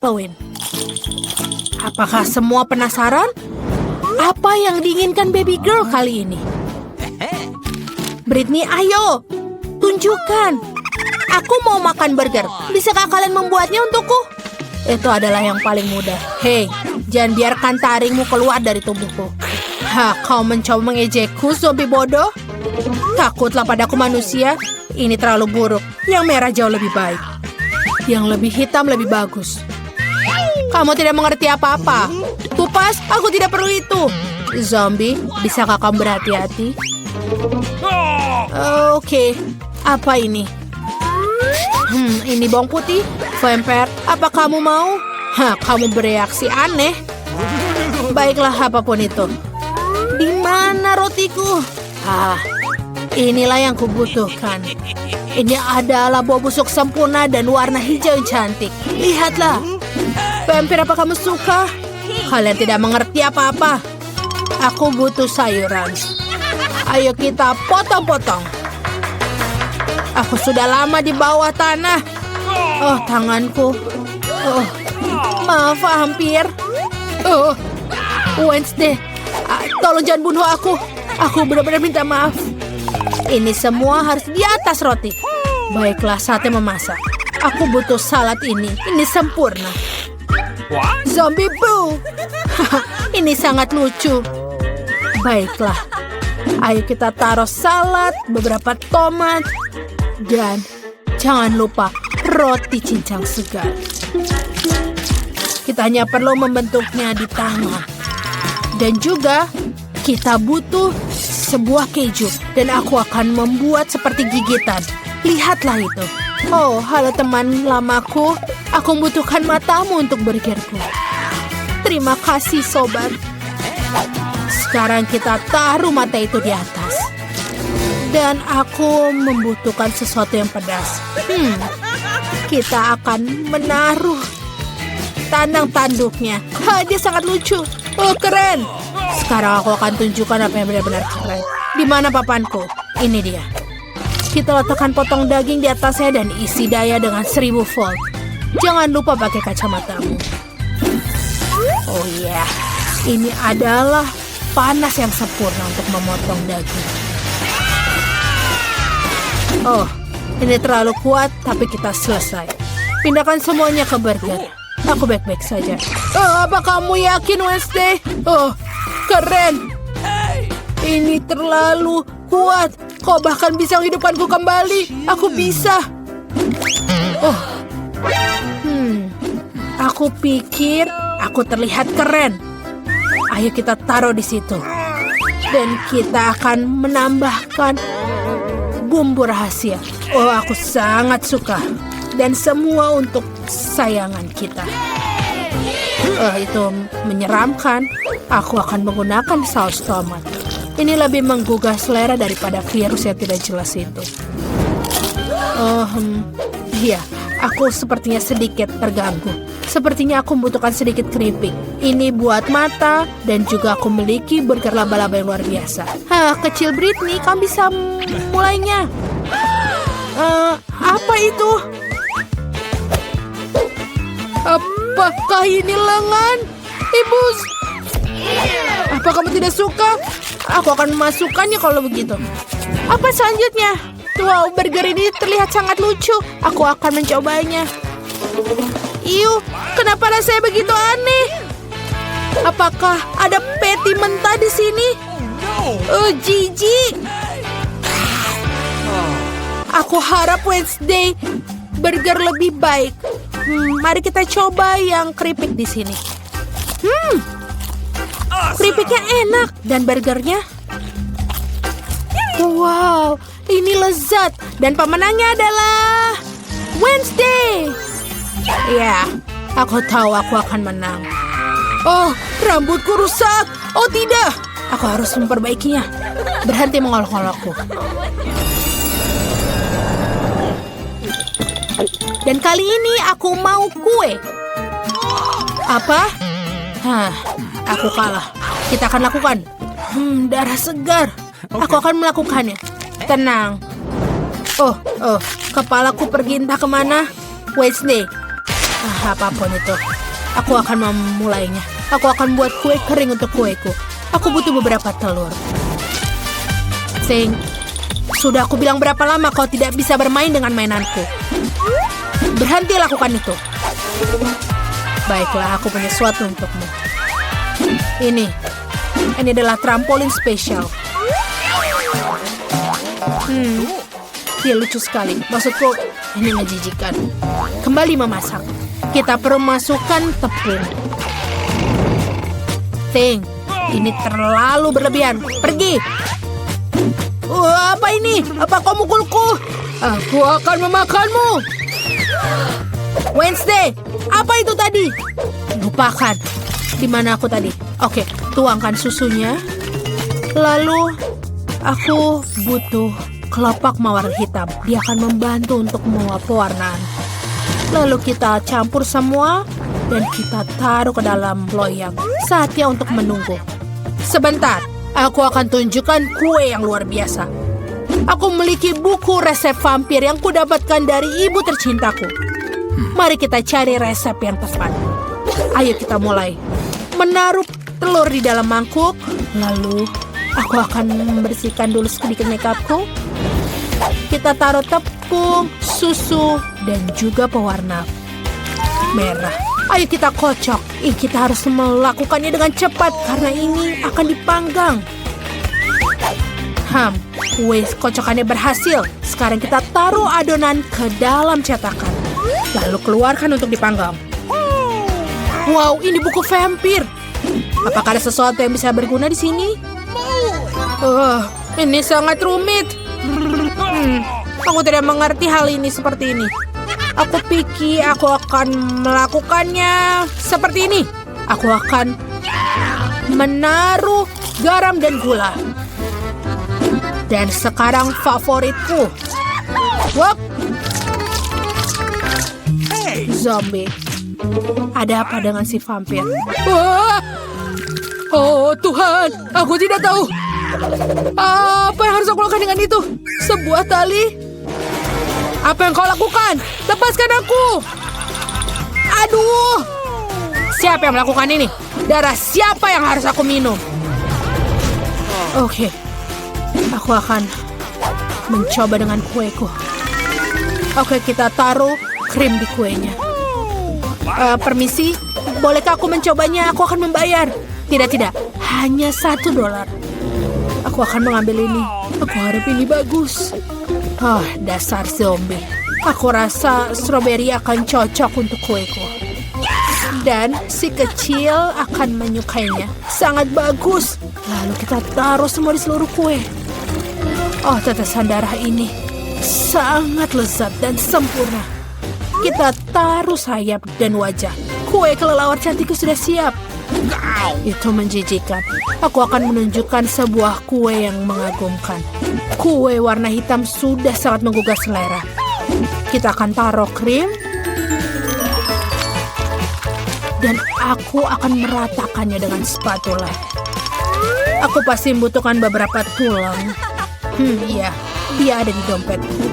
Halloween. Apakah semua penasaran? Apa yang diinginkan baby girl kali ini? Britney, ayo! Tunjukkan! Aku mau makan burger. Bisakah kalian membuatnya untukku? Itu adalah yang paling mudah. Hei, jangan biarkan taringmu keluar dari tubuhku. Kau mencoba mengejekku, zombie bodoh? Takutlah padaku manusia. Ini terlalu buruk. Yang merah jauh lebih baik. Yang lebih hitam lebih bagus. Kamu tidak mengerti apa-apa. Kupas, aku tidak perlu itu. Zombie, bisakah kamu berhati-hati? Oke, apa ini? Ini bawang putih. Vampire, apa kamu mau? Kamu bereaksi aneh. Baiklah, apapun itu. Di mana rotiku? Inilah yang kubutuhkan. Ini adalah buah busuk sempurna dan warna hijau yang cantik. Lihatlah. Vampire, apa kamu suka? Kalian tidak mengerti apa-apa. Aku butuh sayuran. Ayo kita potong-potong. Aku sudah lama di bawah tanah. Oh, tanganku. Oh, maaf, hampir. Oh, Wednesday. Tolong jangan bunuh aku. Aku benar-benar minta maaf. Ini semua harus di atas roti. Baiklah, saatnya memasak. Aku butuh salad ini. Ini sempurna. Zombie boo. Ini sangat lucu. Baiklah. Ayo kita taruh salad, beberapa tomat, dan jangan lupa roti cincang segar. Kita hanya perlu membentuknya di tangan. Dan juga kita butuh sebuah keju. Dan aku akan membuat seperti gigitan. Lihatlah itu. Oh, halo teman lamaku. Aku membutuhkan matamu untuk burgerku. Terima kasih, sobat. Sekarang kita taruh mata itu di atas. Dan aku membutuhkan sesuatu yang pedas. Kita akan menaruh tanduk-tanduknya. Dia sangat lucu. Oh, keren. Sekarang aku akan tunjukkan apa yang benar-benar keren. Di mana papanku? Ini dia. Kita letakkan potong daging di atasnya dan isi daya dengan 1000 volt. Jangan lupa pakai kacamatamu. Oh iya, ini adalah panas yang sempurna untuk memotong daging. Oh, ini terlalu kuat, tapi kita selesai. Pindahkan semuanya ke burger. Aku baik-baik saja. Oh, apa kamu yakin, Wednesday? Oh, keren. Ini terlalu kuat. Kau bahkan bisa menghidupkanku kembali. Aku bisa. Oh. Aku pikir aku terlihat keren. Ayo kita taruh di situ. Dan kita akan menambahkan bumbu rahasia. Oh, aku sangat suka. Dan semua untuk sayangan kita. Itu menyeramkan. Aku akan menggunakan saus tomat. Ini lebih menggugah selera daripada virus yang tidak jelas itu. Iya, aku sepertinya sedikit terganggu. Sepertinya aku membutuhkan sedikit keripik. Ini buat mata dan juga aku memiliki burger laba-laba yang luar biasa. Kecil Britney, kamu bisa mulainya. Apa itu? Apakah ini lengan? Ibu, apa kamu tidak suka? Aku akan memasukkannya kalau begitu. Apa selanjutnya? Wow, burger ini terlihat sangat lucu. Aku akan mencobanya. Iu, kenapa rasanya begitu aneh? Apakah ada patty mentah di sini? Oh, jijik. Aku harap Wednesday burger lebih baik. Mari kita coba yang keripik di sini. Keripiknya enak dan burgernya. Wow, ini lezat dan pemenangnya adalah Wednesday. Ya, aku tahu aku akan menang. Oh, rambutku rusak. Oh tidak, aku harus memperbaikinya. Berhenti mengolok-olokku. Dan kali ini aku mau kue. Apa? Aku kalah. Kita akan lakukan. Darah segar. Aku akan melakukannya. Tenang. Oh, kepalaku pergi entah kemana. Wednesday, Apapun itu, aku akan memulainya. Aku akan buat kue kering untuk kueku. Aku butuh beberapa telur. Ting, sudah aku bilang berapa lama kau tidak bisa bermain dengan mainanku? Berhenti lakukan itu. Baiklah, aku punya sesuatu untukmu. Ini adalah trampolin spesial. Dia lucu sekali. Maksudku, ini menjijikan. Kembali memasak. Kita perlu masukkan tepung. Ting, ini terlalu berlebihan. Pergi. Apa ini? Apa kau mukulku? Aku akan memakanmu. Wednesday, apa itu tadi? Lupakan. Di mana aku tadi? Oke, tuangkan susunya. Lalu, aku butuh kelopak mawar hitam. Dia akan membantu untuk menguap pewarnaan. Lalu kita campur semua dan kita taruh ke dalam loyang. Saatnya untuk menunggu. Sebentar, aku akan tunjukkan kue yang luar biasa. Aku memiliki buku resep vampir yang kudapatkan dari ibu tercintaku. Mari kita cari resep yang tepat. Ayo kita mulai. Menaruh telur di dalam mangkuk. Lalu, aku akan membersihkan dulu sedikit makeupku. Kita taruh tepung, susu, dan juga pewarna merah. Ayo kita kocok. Kita harus melakukannya dengan cepat karena ini akan dipanggang. Kue kocokannya berhasil. Sekarang kita taruh adonan ke dalam cetakan. Lalu keluarkan untuk dipanggang. Wow, ini buku vampir. Apakah ada sesuatu yang bisa berguna di sini? Ini sangat rumit. Aku tidak mengerti hal ini seperti ini. Aku pikir aku akan melakukannya seperti ini. Aku akan menaruh garam dan gula. Dan sekarang favoritku. Wop. Zombie. Ada apa dengan si vampir? Oh Tuhan, aku tidak tahu. Apa yang harus aku lakukan dengan itu? Sebuah tali? Apa yang kau lakukan? Lepaskan aku! Aduh! Siapa yang melakukan ini? Darah siapa yang harus aku minum? Oke. Aku akan mencoba dengan kueku. Oke, kita taruh krim di kuenya. Permisi, bolehkah aku mencobanya? Aku akan membayar. Tidak. Hanya $1. Aku akan mengambil ini. Aku harap ini bagus. Dasar zombie. Aku rasa stroberi akan cocok untuk kueku. Dan si kecil akan menyukainya. Sangat bagus. Lalu kita taruh semua di seluruh kue. Tetesan darah ini sangat lezat dan sempurna. Kita taruh sayap dan wajah. Kue kelelawar cantikku sudah siap. Itu menjijikan. Aku akan menunjukkan sebuah kue yang mengagumkan. Kue warna hitam sudah sangat menggugah selera. Kita akan taruh krim. Dan aku akan meratakannya dengan spatula. Aku pasti membutuhkan beberapa tulang. Iya, dia ada di dompetku.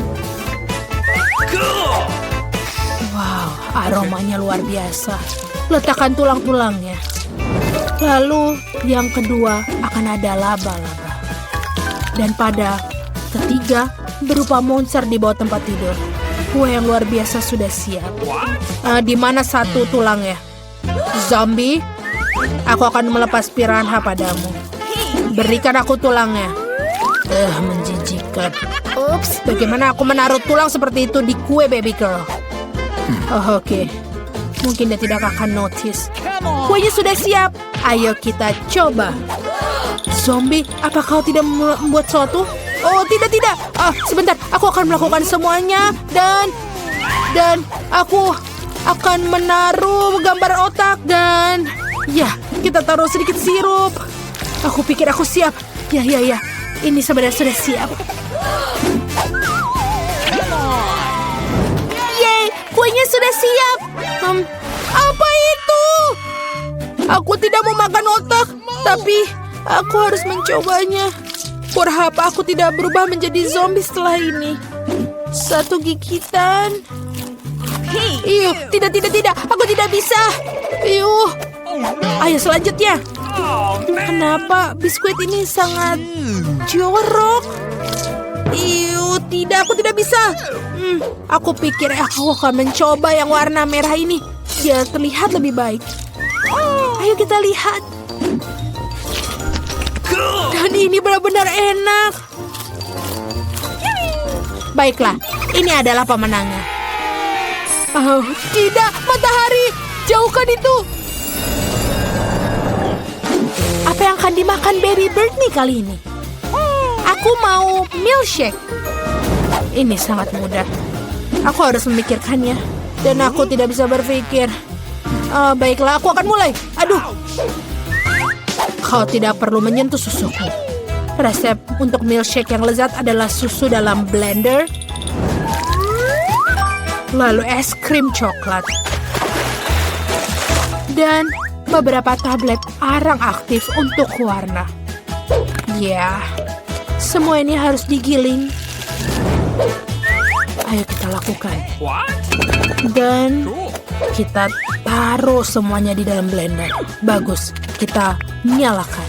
Wow, aromanya luar biasa. Letakkan tulang-tulangnya. Lalu yang kedua akan ada laba-laba. Dan pada ketiga berupa monster di bawah tempat tidur. Kue yang luar biasa sudah siap. Di mana satu tulangnya? Zombie, aku akan melepas piranha padamu. Berikan aku tulangnya. Menjijikan. Ups, bagaimana aku menaruh tulang seperti itu di kue baby girl? Oke. Mungkin dia tidak akan notice. Kuenya sudah siap. Ayo kita coba. Zombie, apa kau tidak membuat sesuatu? Tidak. Sebentar. Aku akan melakukan semuanya. Dan aku akan menaruh gambar otak. Dan ya, kita taruh sedikit sirup. Aku pikir aku siap. Ya. Ini sebenarnya sudah siap. Yeay, kuenya sudah siap. Apa itu? Aku tidak mau makan otak, tapi aku harus mencobanya. Berharap aku tidak berubah menjadi zombie setelah ini. Satu gigitan. Iuh, tidak. Aku tidak bisa. Iuh. Ayo selanjutnya. Kenapa biskuit ini sangat jorok? Iuh, tidak, aku tidak bisa. Aku pikir aku akan mencoba yang warna merah ini. Dia terlihat lebih baik. Ayo kita lihat. Dan ini benar-benar enak. Baiklah, ini adalah pemenangnya. Oh, tidak, matahari. Jauhkan itu. Apa yang akan dimakan Baby Bird nih kali ini? Aku mau milkshake. Ini sangat mudah. Aku harus memikirkannya. Dan aku tidak bisa berpikir. Baiklah, aku akan mulai. Aduh. Kau tidak perlu menyentuh susuku. Resep untuk milkshake yang lezat adalah susu dalam blender. Lalu es krim coklat. Dan beberapa tablet arang aktif untuk warna. Ya, semua ini harus digiling. Ayo kita lakukan. Dan kita taruh semuanya di dalam blender. Bagus, kita nyalakan.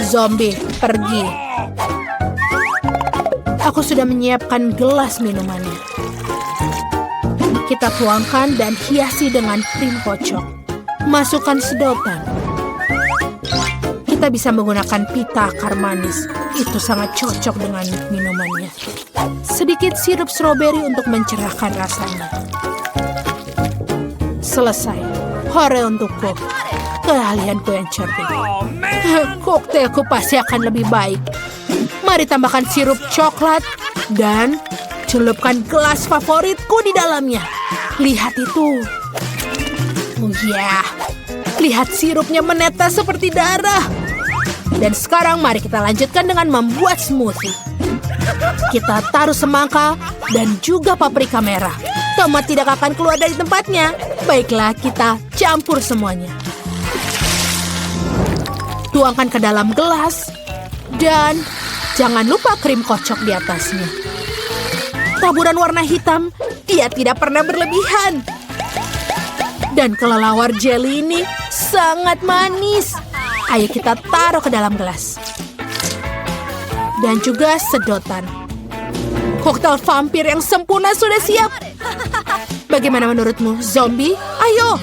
Zombie, pergi. Aku sudah menyiapkan gelas minumannya. Kita tuangkan dan hiasi dengan krim kocok. Masukkan sedotan. Kita bisa menggunakan pita akar manis. Itu sangat cocok dengan minumannya. Sedikit sirup stroberi untuk mencerahkan rasanya. Selesai. Hore untukku. Keahlianku yang cerdik. Koktailku pasti akan lebih baik. Mari tambahkan sirup coklat dan celupkan gelas favoritku di dalamnya. Lihat itu. Oh ya. Lihat sirupnya menetes seperti darah. Dan sekarang mari kita lanjutkan dengan membuat smoothie. Kita taruh semangka dan juga paprika merah. Tomat tidak akan keluar dari tempatnya. Baiklah, kita campur semuanya. Tuangkan ke dalam gelas. Dan jangan lupa krim kocok di atasnya. Taburan warna hitam, dia tidak pernah berlebihan. Dan kelelawar jelly ini sangat manis. Ayo kita taruh ke dalam gelas. Dan juga sedotan. Koktail vampir yang sempurna sudah siap. Bagaimana menurutmu, zombie? Ayo.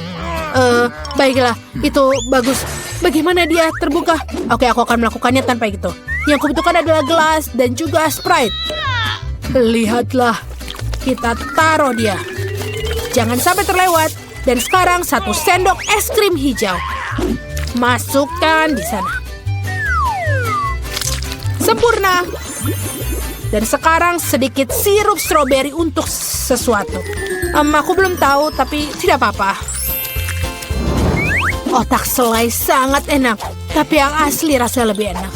Baiklah, itu bagus. Bagaimana dia terbuka? Oke, aku akan melakukannya tanpa itu. Yang kubutuhkan adalah gelas dan juga Sprite. Lihatlah. Kita taruh dia. Jangan sampai terlewat. Dan sekarang 1 sendok es krim hijau. Masukkan di sana. Sempurna. Dan sekarang sedikit sirup stroberi untuk sesuatu. Aku belum tahu, tapi tidak apa-apa. Otak selai sangat enak, tapi yang asli rasanya lebih enak.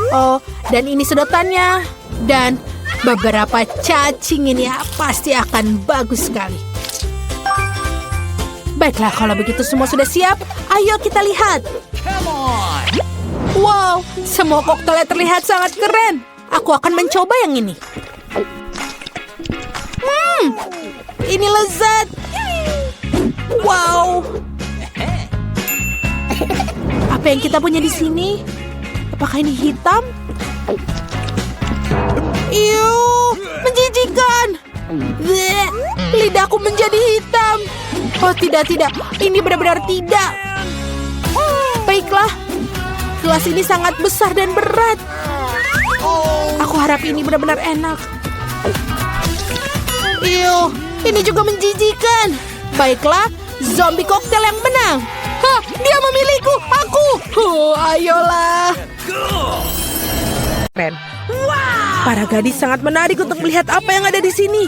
Oh, dan ini sedotannya. Dan beberapa cacing ini pasti akan bagus sekali. Baiklah, kalau begitu semua sudah siap, ayo kita lihat. Wow, semua koktailnya terlihat sangat keren. Aku akan mencoba yang ini. Ini lezat. Wow. Apa yang kita punya di sini? Apakah ini hitam? Menjijikan. Bleh, lidahku menjadi hitam. Oh tidak. Ini benar-benar tidak. Baiklah. Gelas ini sangat besar dan berat. Aku harap ini benar-benar enak. Ini juga menjijikan. Baiklah, zombie koktail yang menang. Hah, dia memilihku, aku. Ayolah. Keren. Para gadis sangat menarik untuk melihat apa yang ada di sini.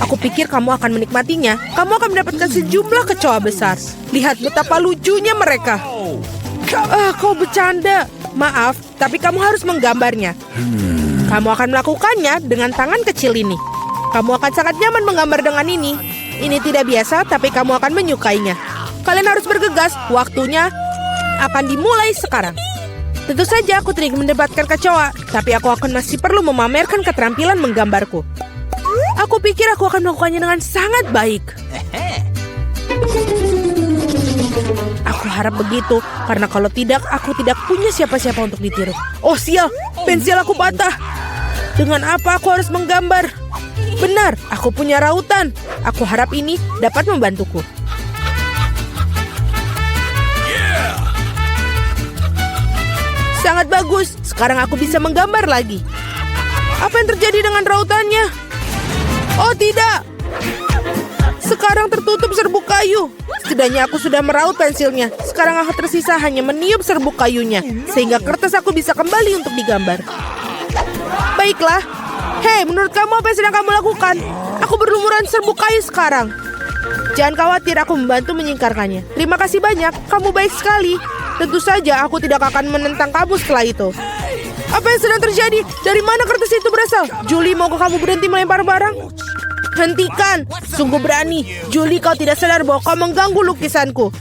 Aku pikir kamu akan menikmatinya. Kamu akan mendapatkan sejumlah kecoa besar. Lihat betapa lucunya mereka. Kau bercanda. Maaf, tapi kamu harus menggambarnya. Kamu akan melakukannya dengan tangan kecil ini. Kamu akan sangat nyaman menggambar dengan ini. Ini tidak biasa, tapi kamu akan menyukainya. Kalian harus bergegas, waktunya akan dimulai sekarang. Tentu saja aku tidak mendapatkan kecoa, tapi aku akan masih perlu memamerkan keterampilan menggambarku. Aku Aku pikir aku akan melakukannya dengan sangat baik. Aku harap begitu, karena kalau tidak, aku tidak punya siapa-siapa untuk ditiru. Oh sial, pensil aku patah. Dengan apa aku harus menggambar? Benar, aku punya rautan. Aku harap ini dapat membantuku. Sangat bagus, sekarang aku bisa menggambar lagi. Apa yang terjadi dengan rautannya? Oh tidak, sekarang tertutup serbuk kayu. Setidaknya aku sudah meraut pensilnya. Sekarang aku tersisa hanya meniup serbuk kayunya, sehingga kertas aku bisa kembali untuk digambar. Baiklah. Hei, menurut kamu apa yang sedang kamu lakukan? Aku berlumuran serbuk kayu sekarang. Jangan khawatir, aku membantu menyingkarkannya. Terima kasih banyak, kamu baik sekali. Tentu saja aku tidak akan menentang kamu setelah itu. Apa yang sedang terjadi? Dari mana kertas itu berasal? Julie, maukah kamu berhenti melempar barang? Hentikan! Sungguh berani. Julie, kau tidak sadar bahwa kau mengganggu lukisanku.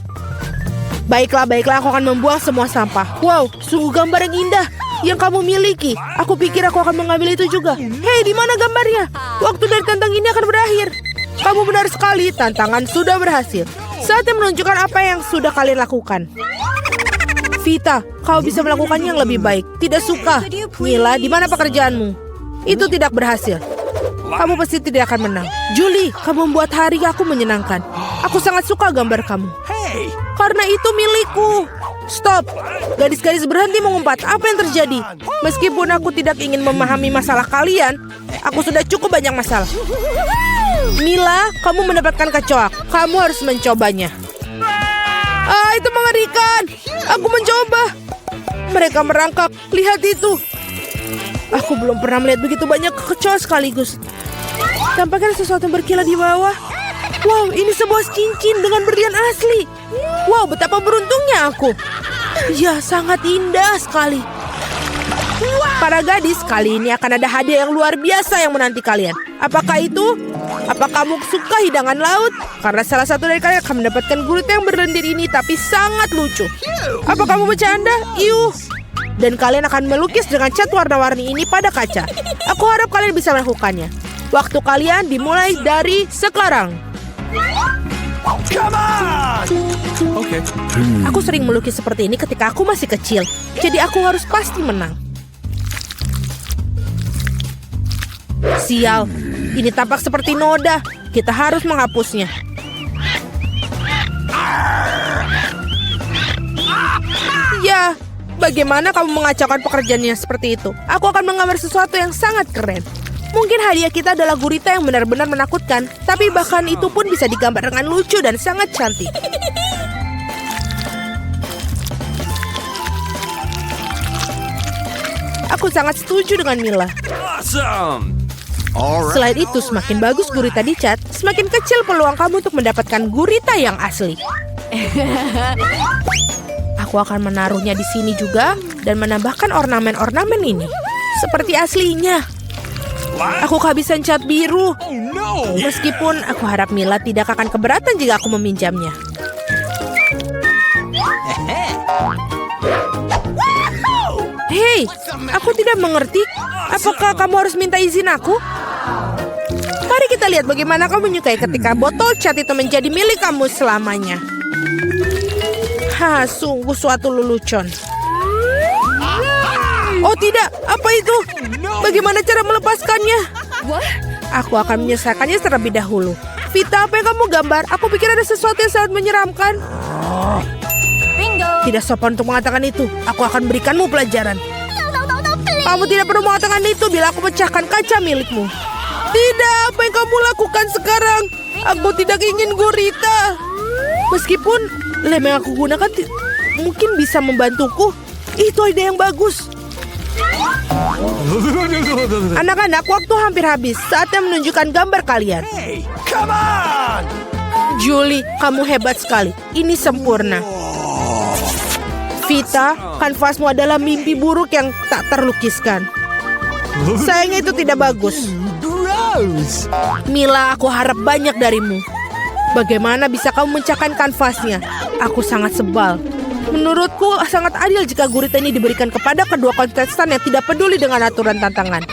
Baiklah, aku akan membuang semua sampah. Wow, sungguh gambar yang indah yang kamu miliki. Aku pikir aku akan mengambil itu juga. Hei, di mana gambarnya? Waktu dari tantang ini akan berakhir. Kamu benar sekali, tantangan sudah berhasil. Saatnya menunjukkan apa yang sudah kalian lakukan. Vita, kau bisa melakukannya yang lebih baik. Tidak suka. Mila, di mana pekerjaanmu? Itu tidak berhasil. Kamu pasti tidak akan menang. Julie, kamu membuat hari aku menyenangkan. Aku sangat suka gambar kamu. Karena itu milikku. Stop. Gadis-gadis berhenti mengumpat. Apa yang terjadi? Meskipun aku tidak ingin memahami masalah kalian, aku sudah cukup banyak masalah. Mila, kamu mendapatkan kecoak. Kamu harus mencobanya. Ah, itu mengerikan. Aku mencoba. Mereka merangkak. Lihat itu. Aku belum pernah melihat begitu banyak kecoa sekaligus. Tampaknya sesuatu yang berkilat di bawah. Wow, ini sebuah cincin dengan berlian asli. Wow, betapa beruntungnya aku. Ya, sangat indah sekali. Para gadis, kali ini akan ada hadiah yang luar biasa yang menanti kalian. Apakah itu? Apa kamu suka hidangan laut? Karena salah satu dari kalian akan mendapatkan gurita yang berlendir ini, tapi sangat lucu. Apa kamu bercanda? Iuh. Dan kalian akan melukis dengan cat warna-warni ini pada kaca. Aku harap kalian bisa melakukannya. Waktu kalian dimulai dari sekarang. Okay. Aku sering melukis seperti ini ketika aku masih kecil. Jadi aku harus pasti menang. Sial, ini tampak seperti noda. Kita harus menghapusnya. Ya, bagaimana kamu mengacaukan pekerjaannya seperti itu? Aku akan menggambar sesuatu yang sangat keren. Mungkin hadiah kita adalah gurita yang benar-benar menakutkan, tapi bahkan itu pun bisa digambar dengan lucu dan sangat cantik. Aku sangat setuju dengan Mila. Awesome. Selain itu, semakin bagus gurita dicat, semakin kecil peluang kamu untuk mendapatkan gurita yang asli. Aku akan menaruhnya di sini juga dan menambahkan ornamen-ornamen ini. Seperti aslinya. Aku kehabisan cat biru. Meskipun aku harap Mila tidak akan keberatan jika aku meminjamnya. Hei, aku tidak mengerti. Apakah kamu harus minta izin aku? Mari kita lihat bagaimana kamu menyukai ketika botol cat itu menjadi milik kamu selamanya. Sungguh suatu lelucon. Oh tidak, apa itu? Bagaimana cara melepaskannya? Aku akan menyelesaikannya terlebih dahulu. Vita, apa yang kamu gambar? Aku pikir ada sesuatu yang sangat menyeramkan. Tidak sopan untuk mengatakan itu. Aku akan berikanmu pelajaran. Kamu tidak perlu mengatakan itu bila aku pecahkan kaca milikmu. Tidak, apa yang kamu lakukan sekarang? Aku tidak ingin gurita. Meskipun lem yang aku gunakan mungkin bisa membantuku. Itu ide yang bagus. Anak-anak, waktu hampir habis. Saatnya menunjukkan gambar kalian. Hey, come on! Julie, kamu hebat sekali. Ini sempurna. Vita, kanvasmu adalah mimpi buruk yang tak terlukiskan. Sayangnya itu tidak bagus. Gross. Mila, aku harap banyak darimu. Bagaimana bisa kamu memecahkan kanvasnya? Aku sangat sebal. Menurutku sangat adil jika gurita ini diberikan kepada kedua kontestan yang tidak peduli dengan aturan tantangan.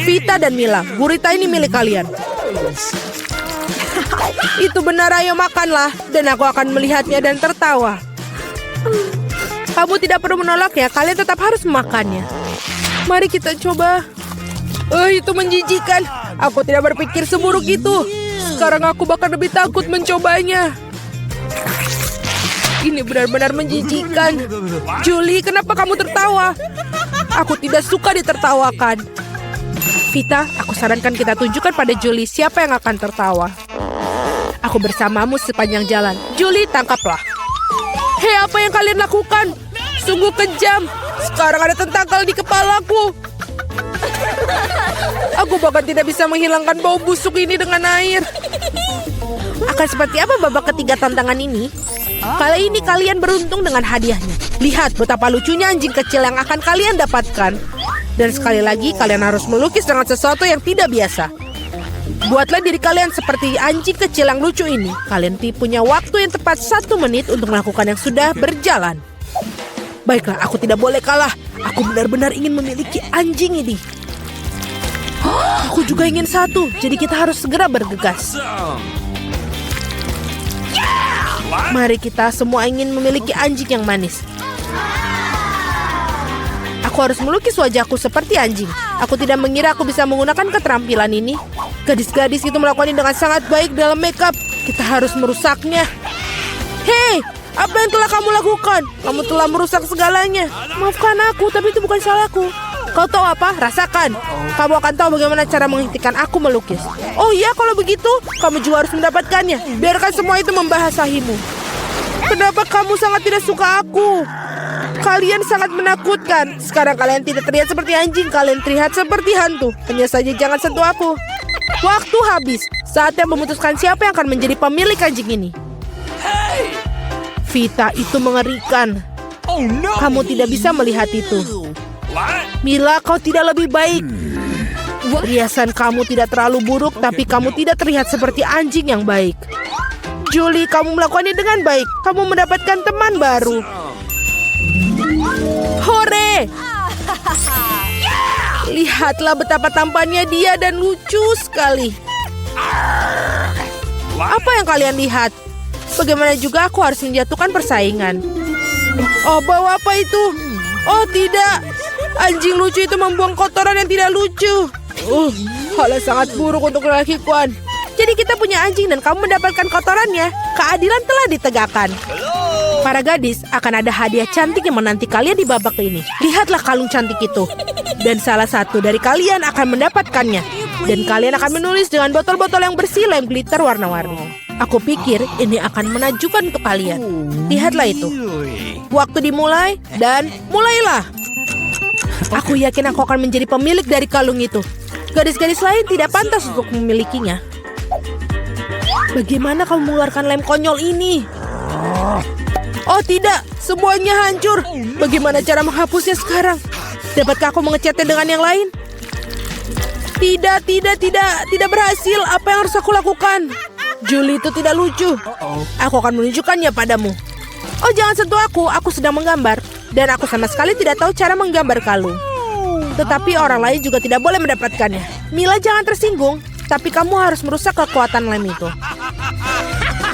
Vita dan Mila, gurita ini milik kalian. rose. Itu benar, ayo makanlah. Dan aku akan melihatnya dan tertawa. Kamu tidak perlu menolaknya, kalian tetap harus memakannya. Mari kita coba. Itu menjijikan. Aku tidak berpikir seburuk itu. Sekarang aku bahkan lebih takut mencobanya. Ini benar-benar menjijikan. Julie, kenapa kamu tertawa? Aku tidak suka ditertawakan. Vita, aku sarankan kita tunjukkan pada Julie siapa yang akan tertawa. Aku bersamamu sepanjang jalan. Julie, tangkaplah. Hei, apa yang kalian lakukan? Sungguh kejam. Sekarang ada tentakel di kepalaku. Aku bahkan tidak bisa menghilangkan bau busuk ini dengan air. Akan seperti apa babak ketiga tantangan ini? Kali ini kalian beruntung dengan hadiahnya. Lihat betapa lucunya anjing kecil yang akan kalian dapatkan. Dan sekali lagi kalian harus melukis dengan sesuatu yang tidak biasa. Buatlah diri kalian seperti anjing kecil yang lucu ini. Kalian punya waktu yang tepat 1 menit untuk melakukan yang sudah berjalan. Baiklah, aku tidak boleh kalah. Aku benar-benar ingin memiliki anjing ini. Aku juga ingin satu, jadi kita harus segera bergegas. Mari kita semua ingin memiliki anjing yang manis. Aku harus melukis wajahku seperti anjing. Aku tidak mengira aku bisa menggunakan keterampilan ini. Gadis-gadis itu melakukannya dengan sangat baik dalam makeup. Kita harus merusaknya. Hei, apa yang telah kamu lakukan? Kamu telah merusak segalanya. Maafkan aku, tapi itu bukan salahku. Kau tahu apa? Rasakan. Kamu akan tahu bagaimana cara menghentikan aku melukis. Oh iya, kalau begitu, kamu juga harus mendapatkannya. Biarkan semua itu membahasahimu. Kenapa kamu sangat tidak suka aku? Kalian sangat menakutkan. Sekarang kalian tidak terlihat seperti anjing. Kalian terlihat seperti hantu. Hanya saja jangan sentuh aku. Waktu habis. Saatnya memutuskan siapa yang akan menjadi pemilik anjing ini. Vita, itu mengerikan. Oh no! Kamu tidak bisa melihat itu. What? Mila, kau tidak lebih baik. Riasan kamu tidak terlalu buruk, tapi kamu tidak terlihat seperti anjing yang baik. Julie, kamu melakukannya dengan baik. Kamu mendapatkan teman baru. Hore! Lihatlah betapa tampannya dia dan lucu sekali. Apa yang kalian lihat? Bagaimana juga aku harus menjatuhkan persaingan. Oh, bawa apa itu? Oh, tidak. Anjing lucu itu membuang kotoran yang tidak lucu. Hal yang sangat buruk untuk lelaki Kuan. Jadi kita punya anjing dan kamu mendapatkan kotorannya. Keadilan telah ditegakkan. Para gadis, akan ada hadiah cantik yang menanti kalian di babak ini. Lihatlah kalung cantik itu. Dan salah satu dari kalian akan mendapatkannya. Dan kalian akan menulis dengan botol-botol yang bersih lem glitter warna-warni. Aku pikir ini akan menakjubkan untuk kalian. Lihatlah itu. Waktu dimulai dan mulailah. Aku yakin aku akan menjadi pemilik dari kalung itu. Gadis-gadis lain tidak pantas untuk memilikinya. Bagaimana kamu mengeluarkan lem konyol ini? Oh tidak, semuanya hancur. Bagaimana cara menghapusnya sekarang? Dapatkah aku mengecatnya dengan yang lain? Tidak berhasil. Apa yang harus aku lakukan? Julie itu tidak lucu. Aku akan menunjukkannya padamu. Oh, jangan sentuh aku sedang menggambar. Dan aku sama sekali tidak tahu cara menggambar kalung. Tetapi orang lain juga tidak boleh mendapatkannya. Mila, jangan tersinggung. Tapi kamu harus merusak kekuatan lem itu.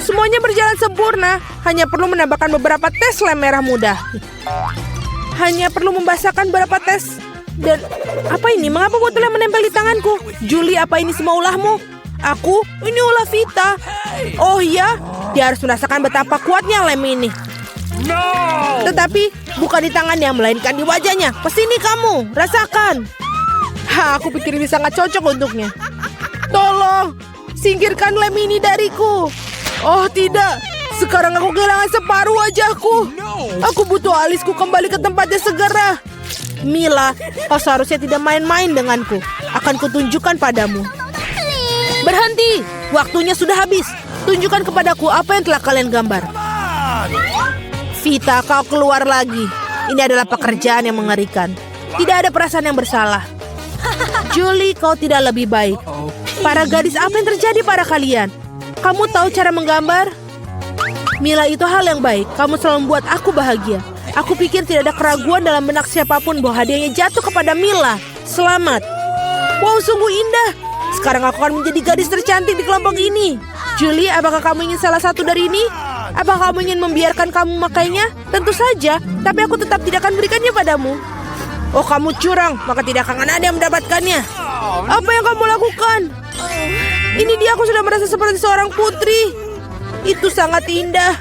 Semuanya berjalan sempurna. Hanya perlu menambahkan beberapa tes lem merah muda. Hanya perlu membasahkan beberapa tes. Dan apa ini? Mengapa botolnya menempel di tanganku? Julie, apa ini semua ulahmu? Ini ulah Vita. Oh iya, dia harus merasakan betapa kuatnya lem ini. No! Tetapi bukan di tangannya, melainkan di wajahnya. Kesini kamu, rasakan. Aku pikir ini sangat cocok untuknya. Tolong, singkirkan lem ini dariku. Oh tidak, sekarang aku kehilangan separuh wajahku. Aku butuh alisku kembali ke tempatnya segera. Mila, kau seharusnya tidak main-main denganku. Akan kutunjukkan padamu. Berhenti, waktunya sudah habis. Tunjukkan kepadaku apa yang telah kalian gambar. Vita, kau keluar lagi. Ini adalah pekerjaan yang mengerikan. Tidak ada perasaan yang bersalah. Julie, kau tidak lebih baik. Para gadis, apa yang terjadi pada kalian? Kamu tahu cara menggambar? Mila, itu hal yang baik. Kamu selalu membuat aku bahagia. Aku pikir tidak ada keraguan dalam benak siapapun bahwa hadiahnya jatuh kepada Mila. Selamat. Wow, sungguh indah. Sekarang aku akan menjadi gadis tercantik di kelompok ini. Julie, apakah kamu ingin salah satu dari ini? Apakah kamu ingin membiarkan kamu memakainya? Tentu saja, tapi aku tetap tidak akan berikannya padamu. Oh, kamu curang, maka tidak akan ada yang mendapatkannya. Apa yang kamu lakukan? Ini dia, aku sudah merasa seperti seorang putri. Itu sangat indah.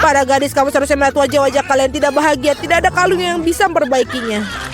Para gadis, kamu seharusnya melihat wajah-wajah kalian tidak bahagia. Tidak ada kalung yang bisa memperbaikinya.